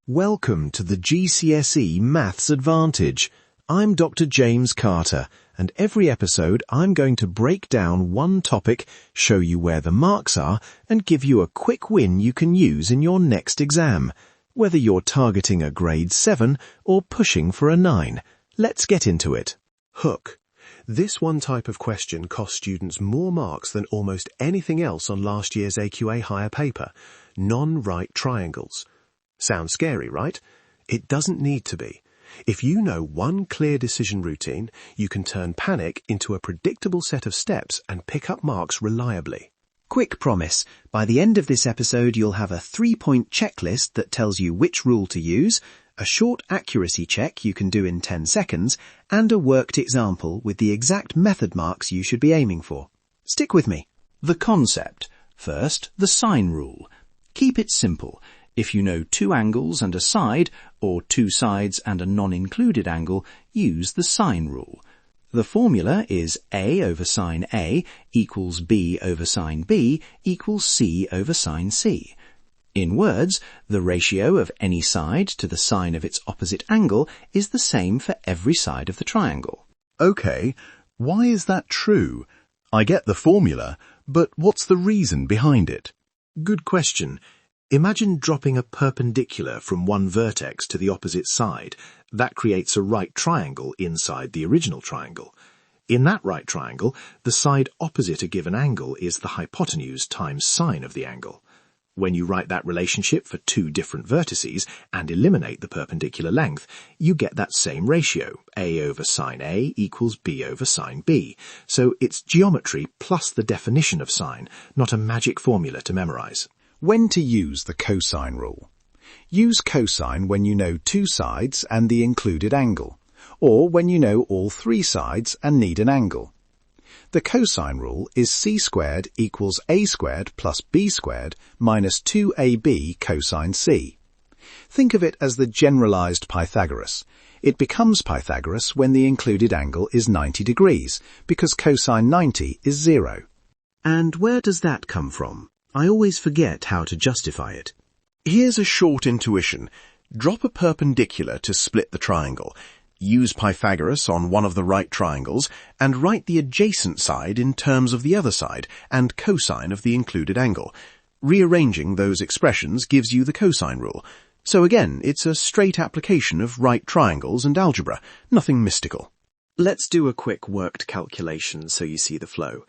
Welcome to the GCSE Maths Advantage. I'm Dr. James Carter, and every episode I'm going to break down one topic, show you where the marks are, and give you a quick win you can use in your next exam, whether you're targeting a grade 7 or pushing for a 9. Let's get into it. Hook. This one type of question cost students more marks than almost anything else on last year's AQA Higher paper. Non-right triangles. Sounds scary, right? It doesn't need to be. If you know one clear decision routine, you can turn panic into a predictable set of steps and pick up marks reliably. Quick promise, by the end of this episode you'll have a 3-point checklist that tells you which rule to use, a short accuracy check you can do in 10 seconds, and a worked example with the exact method marks you should be aiming for. Stick with me. The concept. First, the sine rule. Keep it simple. If you know two angles and a side, or two sides and a non-included angle, use the sine rule. The formula is A over sine A equals B over sine B equals C over sine C. In words, the ratio of any side to the sine of its opposite angle is the same for every side of the triangle. Okay, why is that true? I get the formula, but what's the reason behind it? Good question. Imagine dropping a perpendicular from one vertex to the opposite side. That creates a right triangle inside the original triangle. In that right triangle, the side opposite a given angle is the hypotenuse times sine of the angle. When you write that relationship for two different vertices and eliminate the perpendicular length, you get that same ratio, A over sine A equals B over sine B. So it's geometry plus the definition of sine, not a magic formula to memorize. When to use the cosine rule? Use cosine when you know two sides and the included angle, or when you know all three sides and need an angle. The cosine rule is c squared equals a squared plus b squared minus 2ab cosine c. Think of it as the generalized Pythagoras. It becomes Pythagoras when the included angle is 90 degrees, because cosine 90 is 0. And where does that come from? I always forget how to justify it. Here's a short intuition. Drop a perpendicular to split the triangle. Use Pythagoras on one of the right triangles and write the adjacent side in terms of the other side and cosine of the included angle. Rearranging those expressions gives you the cosine rule. So again, it's a straight application of right triangles and algebra, nothing mystical. Let's do a quick worked calculation so you see the flow.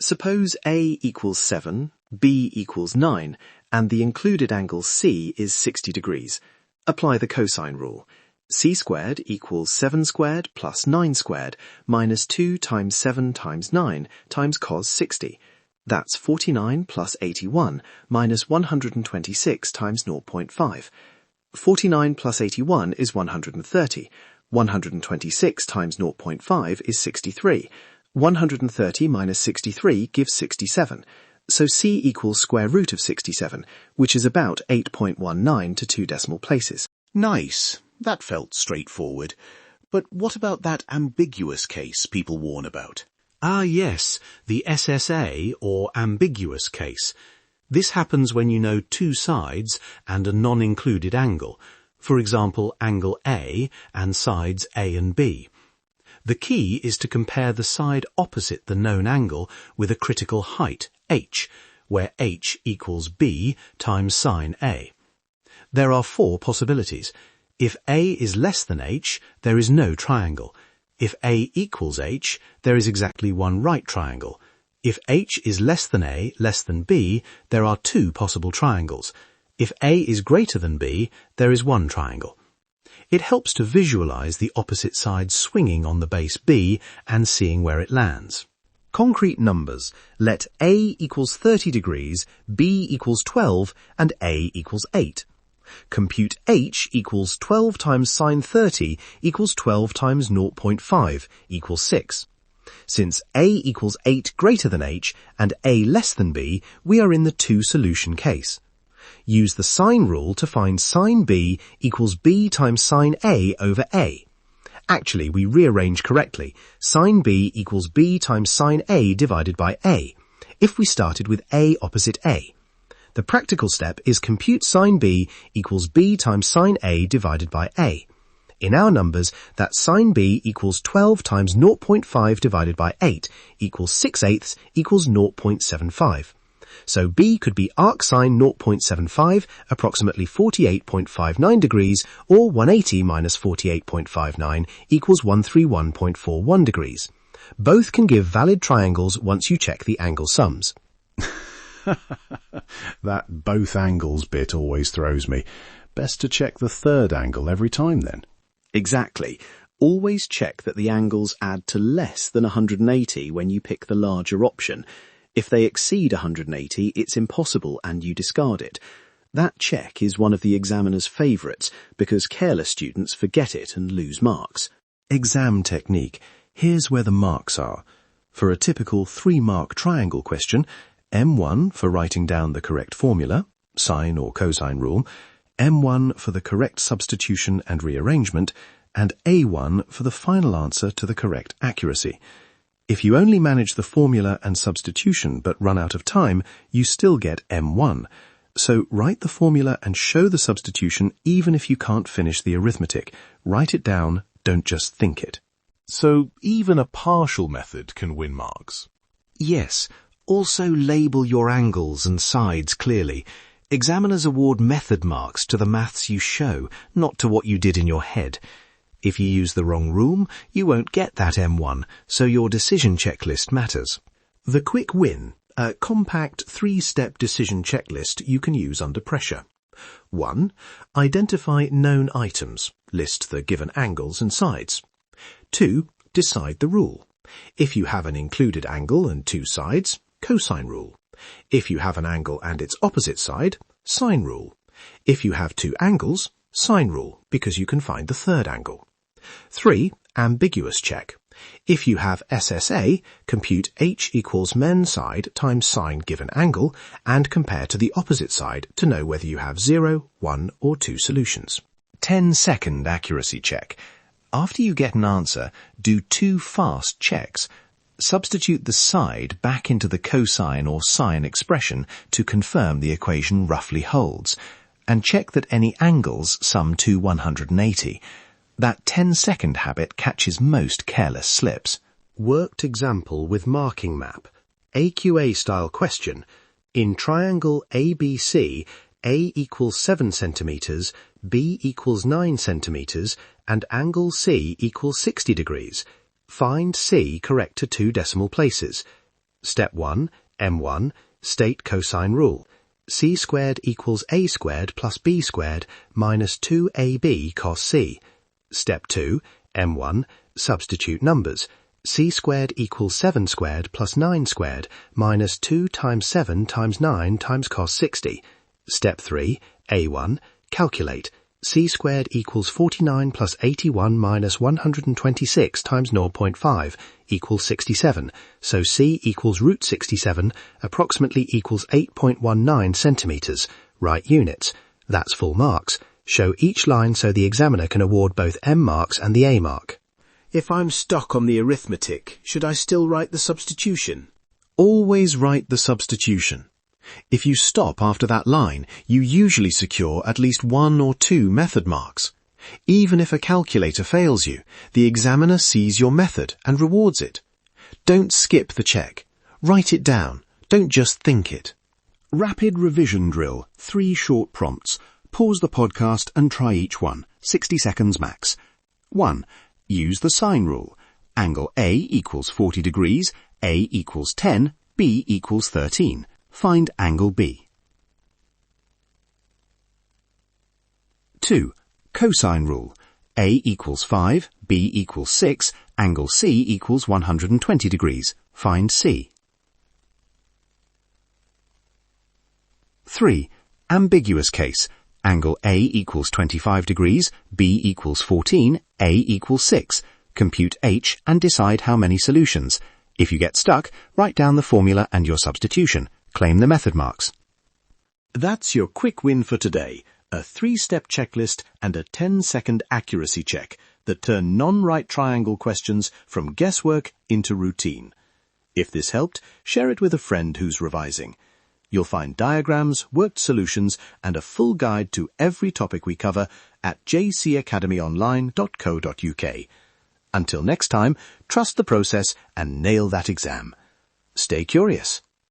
Suppose A equals 7, B equals 9, and the included angle C is 60 degrees. Apply the cosine rule. C squared equals 7 squared plus 9 squared minus 2 times 7 times 9 times cos 60. That's 49 plus 81 minus 126 times 0.5. 49 plus 81 is 130. 126 times 0.5 is 63. 130 minus 63 gives 67. So C equals square root of 67, which is about 8.19 to 2 decimal places. Nice. That felt straightforward. But what about that ambiguous case people warn about? Ah, yes, the SSA, or ambiguous case. This happens when you know two sides and a non-included angle. For example, angle A and sides A and B. The key is to compare the side opposite the known angle with a critical height, h, where h equals b times sine A. There are 4 possibilities. If A is less than h, there is no triangle. If A equals h, there is exactly one right triangle. If h is less than A, less than b, there are 2 possible triangles. If A is greater than b, there is one triangle. It helps to visualize the opposite side swinging on the base B and seeing where it lands. Concrete numbers. Let A equals 30 degrees, B equals 12, and A equals 8. Compute h equals 12 times sine 30 equals 12 times 0.5 equals 6. Since A equals 8 greater than h and A less than b, we are in the 2 solution case. Use the sine rule to find sine b equals b times sine A over A. Actually, we rearrange correctly. Sine b equals b times sine A divided by A, if we started with A opposite A. The practical step is compute sine B equals B times sine A divided by A. In our numbers, that's sine B equals 12 times 0.5 divided by 8 equals 6/8 equals 0.75. So B could be arc sine 0.75, approximately 48.59 degrees, or 180 minus 48.59 equals 131.41 degrees. Both can give valid triangles once you check the angle sums. That both angles bit always throws me. Best to check the third angle every time then. Exactly. Always check that the angles add to less than 180 when you pick the larger option. If they exceed 180, it's impossible and you discard it. That check is one of the examiner's favourites because careless students forget it and lose marks. Exam technique. Here's where the marks are. For a typical 3-mark triangle question, M1 for writing down the correct formula, sine or cosine rule, M1 for the correct substitution and rearrangement, and A1 for the final answer to the correct accuracy. If you only manage the formula and substitution but run out of time, you still get M1. So write the formula and show the substitution even if you can't finish the arithmetic. Write it down, don't just think it. So even a partial method can win marks? Yes. Also label your angles and sides clearly. Examiners award method marks to the maths you show, not to what you did in your head. If you use the wrong rule, you won't get that M1, so your decision checklist matters. The quick win, a compact 3-step decision checklist you can use under pressure. 1. Identify known items. List the given angles and sides. 2. Decide the rule. If you have an included angle and 2 sides, cosine rule. If you have an angle and its opposite side, sine rule. If you have 2 angles, sine rule, because you can find the third angle. 3. Ambiguous check. If you have SSA, compute H equals men side times sine given angle and compare to the opposite side to know whether you have 0, 1 or 2 solutions. 10-second accuracy check. After you get an answer, do 2 fast checks. Substitute the side back into the cosine or sine expression to confirm the equation roughly holds, and check that any angles sum to 180. That 10-second habit catches most careless slips. Worked example with marking map. AQA style question. In triangle ABC, A equals 7 centimeters, B equals 9 centimeters, and angle C equals 60 degrees. Find C correct to 2 decimal places. Step 1, M1, state cosine rule. C squared equals A squared plus B squared minus 2AB cos C. Step 2, M1, substitute numbers. C squared equals 7 squared plus 9 squared minus 2 times 7 times 9 times cos 60. Step 3, A1, calculate. C squared equals 49 plus 81 minus 126 times 0.5 equals 67. So C equals root 67, approximately equals 8.19 centimeters. Right units. That's full marks. Show each line so the examiner can award both M marks and the A mark. If I'm stuck on the arithmetic, should I still write the substitution? Always write the substitution. If you stop after that line, you usually secure at least 1 or 2 method marks. Even if a calculator fails you, the examiner sees your method and rewards it. Don't skip the check. Write it down. Don't just think it. Rapid revision drill. 3 short prompts. Pause the podcast and try each one. 60 seconds max. 1. Use the sine rule. Angle A equals 40 degrees, A equals 10, B equals 13. Find angle B. 2. Cosine rule. A equals 5, B equals 6, angle C equals 120 degrees. Find C. 3. Ambiguous case. Angle A equals 25 degrees, B equals 14, A equals 6. Compute H and decide how many solutions. If you get stuck, write down the formula and your substitution. Claim the method marks. That's your quick win for today. A 3-step checklist and a 10-second accuracy check that turn non-right triangle questions from guesswork into routine. If this helped, share it with a friend who's revising. You'll find diagrams, worked solutions, and a full guide to every topic we cover at jcacademyonline.co.uk. Until next time, trust the process and nail that exam. Stay curious.